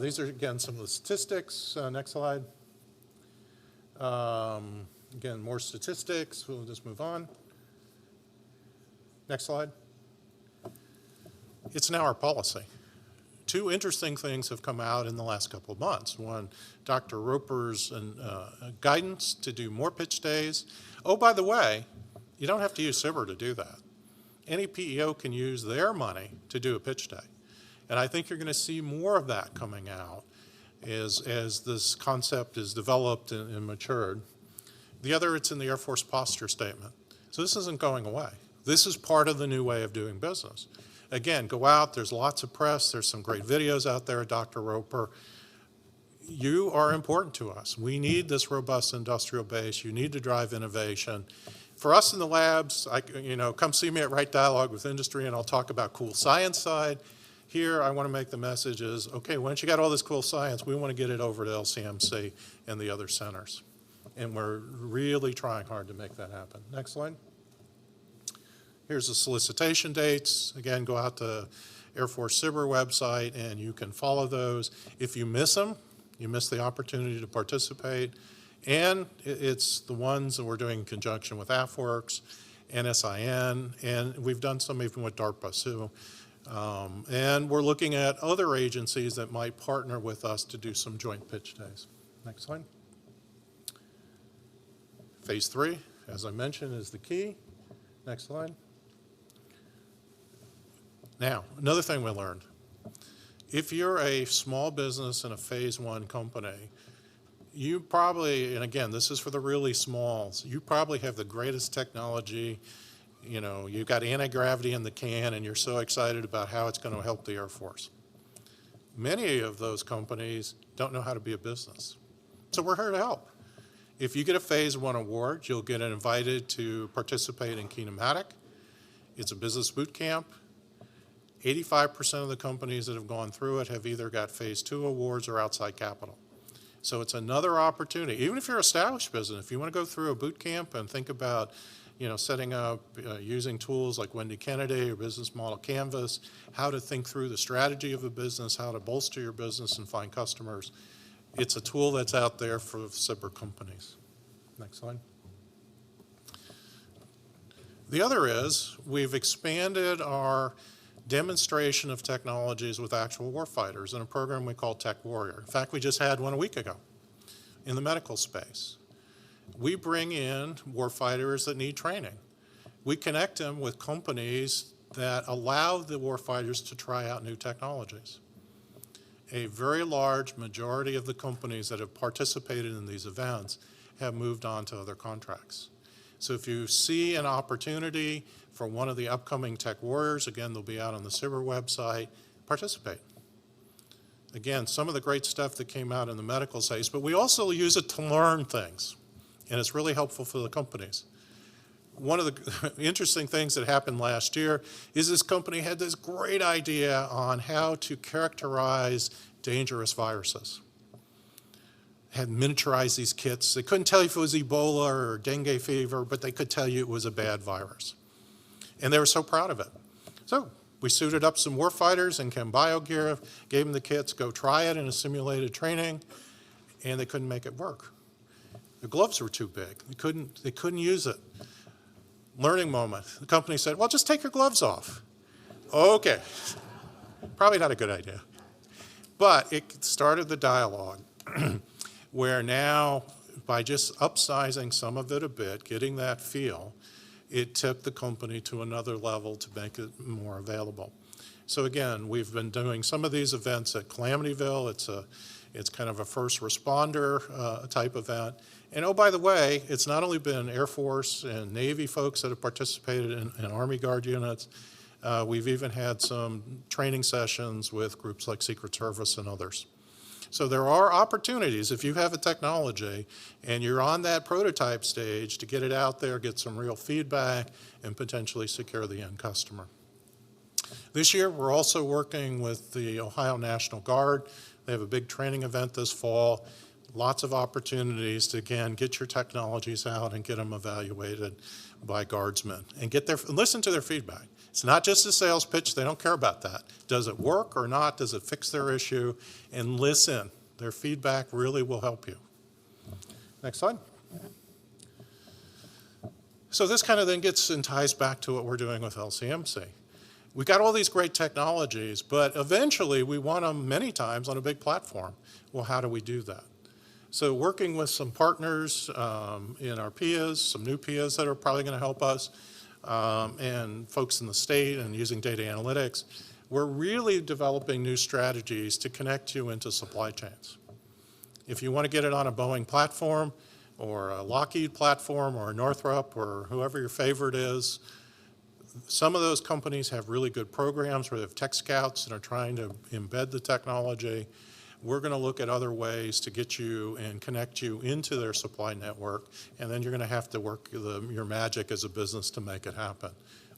These are, again, some of the statistics. Next slide. Again, more statistics. We'll just move on. Next slide. It's now our policy. 2 interesting things have come out in the last couple of months. One, Dr. Roper's guidance to do more pitch days. Oh, by the way, you don't have to use SBIR to do that. Any PEO can use their money to do a pitch day. And I think you're going to see more of that coming out. as this concept is developed and matured. The other, it's in the Air Force posture statement. So this isn't going away. This is part of the new way of doing business. Again, go out, there's lots of press, there's some great videos out there, Dr. Roper. You are important to us. We need this robust industrial base. You need to drive innovation. For us in the labs, come see me at Right Dialogue with Industry and I'll talk about cool science side. Here, I want to make the message is, okay, once you got all this cool science, we want to get it over to LCMC and the other centers. And we're really trying hard to make that happen. Next slide. Here's the solicitation dates. Again, go out to Air Force SIBR website and you can follow those. If you miss them, you miss the opportunity to participate. And it's the ones that we're doing in conjunction with AFWorks, NSIN, and we've done some even with DARPA too. And we're looking at other agencies that might partner with us to do some joint pitch days. Next slide. Phase 3, as I mentioned, is the key. Next slide. Now, another thing we learned. If you're a small business in a phase 1 company, you probably, and again, this is for the really smalls, you probably have the greatest technology. You've got anti-gravity in the can and you're so excited about how it's going to help the Air Force. Many of those companies don't know how to be a business. So we're here to help. If you get a phase 1 award, you'll get invited to participate in Kinematic. It's a business boot camp. 85% of the companies that have gone through it have either got phase 2 awards or outside capital. So it's another opportunity. Even if you're an established business, if you want to go through a boot camp and think about setting up, using tools like Wendy Kennedy or Business Model Canvas, how to think through the strategy of a business, how to bolster your business and find customers, it's a tool that's out there for SIBR companies. Next slide. The other is we've expanded our demonstration of technologies with actual warfighters in a program we call Tech Warrior. In fact, we just had one a week ago in the medical space. We bring in warfighters that need training. We connect them with companies that allow the warfighters to try out new technologies. A very large majority of the companies that have participated in these events have moved on to other contracts. So if you see an opportunity for one of the upcoming Tech Warriors, again, they'll be out on the SIBR website, participate. Again, some of the great stuff that came out in the medical space, but we also use it to learn things, and it's really helpful for the companies. One of the interesting things that happened last year is this company had this great idea on how to characterize dangerous viruses. Had miniaturized these kits. They couldn't tell you if it was Ebola or dengue fever, but they could tell you it was a bad virus. And they were so proud of it. So we suited up some warfighters in chem bio gear, gave them the kits, go try it in a simulated training, and they couldn't make it work. The gloves were too big. They couldn't use it. Learning moment. The company said, well, just take your gloves off. Okay. Probably not a good idea. But it started the dialogue where now, by just upsizing some of it a bit, getting that feel, it took the company to another level to make it more available. So again, we've been doing some of these events at Calamityville. It's kind of a first responder type event. And oh, by the way, it's not only been Air Force and Navy folks that have participated in Army Guard units. We've even had some training sessions with groups like Secret Service and others. So there are opportunities if you have a technology and you're on that prototype stage to get it out there, get some real feedback, and potentially secure the end customer. This year, we're also working with the Ohio National Guard. They have a big training event this fall. Lots of opportunities to, again, get your technologies out and get them evaluated by guardsmen and listen to their feedback. It's not just a sales pitch. They don't care about that. Does it work or not? Does it fix their issue? And listen. Their feedback really will help you. Next slide. So this kind of then gets and ties back to what we're doing with LCMC. We got all these great technologies, but eventually we want them many times on a big platform. Well, how do we do that? So working with some partners in our AFPEOs, some new AFPEOs that are probably going to help us, and folks in the state and using data analytics, we're really developing new strategies to connect you into supply chains. If you want to get it on a Boeing platform or a Lockheed platform or a Northrop or whoever your favorite is, some of those companies have really good programs where they have tech scouts and are trying to embed the technology. We're going to look at other ways to get you and connect you into their supply network, and then you're going to have to work your magic as a business to make it happen.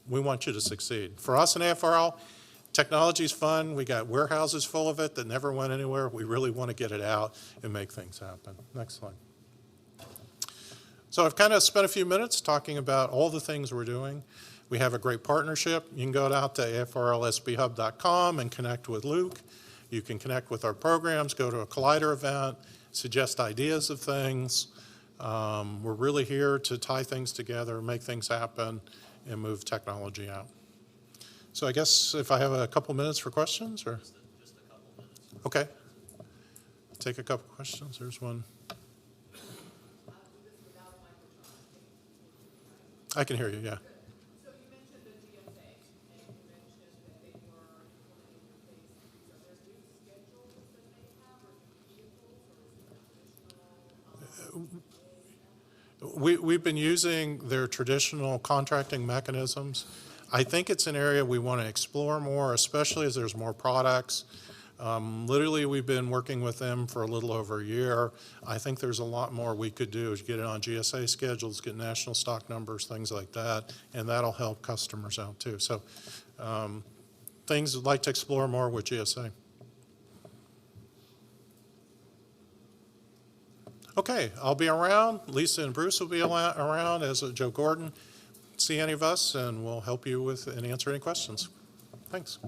We want you to succeed. For us in AFRL, technology's fun. We got warehouses full of it that never went anywhere. We really want to get it out and make things happen. Next slide. So I've kind of spent a few minutes talking about all the things we're doing. We have a great partnership. You can go out to afrlsbhub.com and connect with Luke. You can connect with our programs, go to a Collider event, suggest ideas of things. We're really here to tie things together, make things happen, and move technology out. So I guess if I have a couple minutes for questions, or? Just a couple minutes. Okay. I'll take a couple questions. There's one. I can hear you, yeah. So you mentioned the DSA, and you mentioned that they were implementing your phase 2. Are there new schedules that they have, or new vehicles, or is it traditional? We've been using their traditional contracting mechanisms. I think it's an area we want to explore more, especially as there's more products. Literally, we've been working with them for a little over a year. I think there's a lot more we could do, is get it on GSA schedules, get national stock numbers, things like that, and that'll help customers out too. So things I'd like to explore more with GSA. Okay, I'll be around. Lisa and Bruce will be around, as Joe Gordon. See any of us, and we'll help you with and answer any questions. Thanks.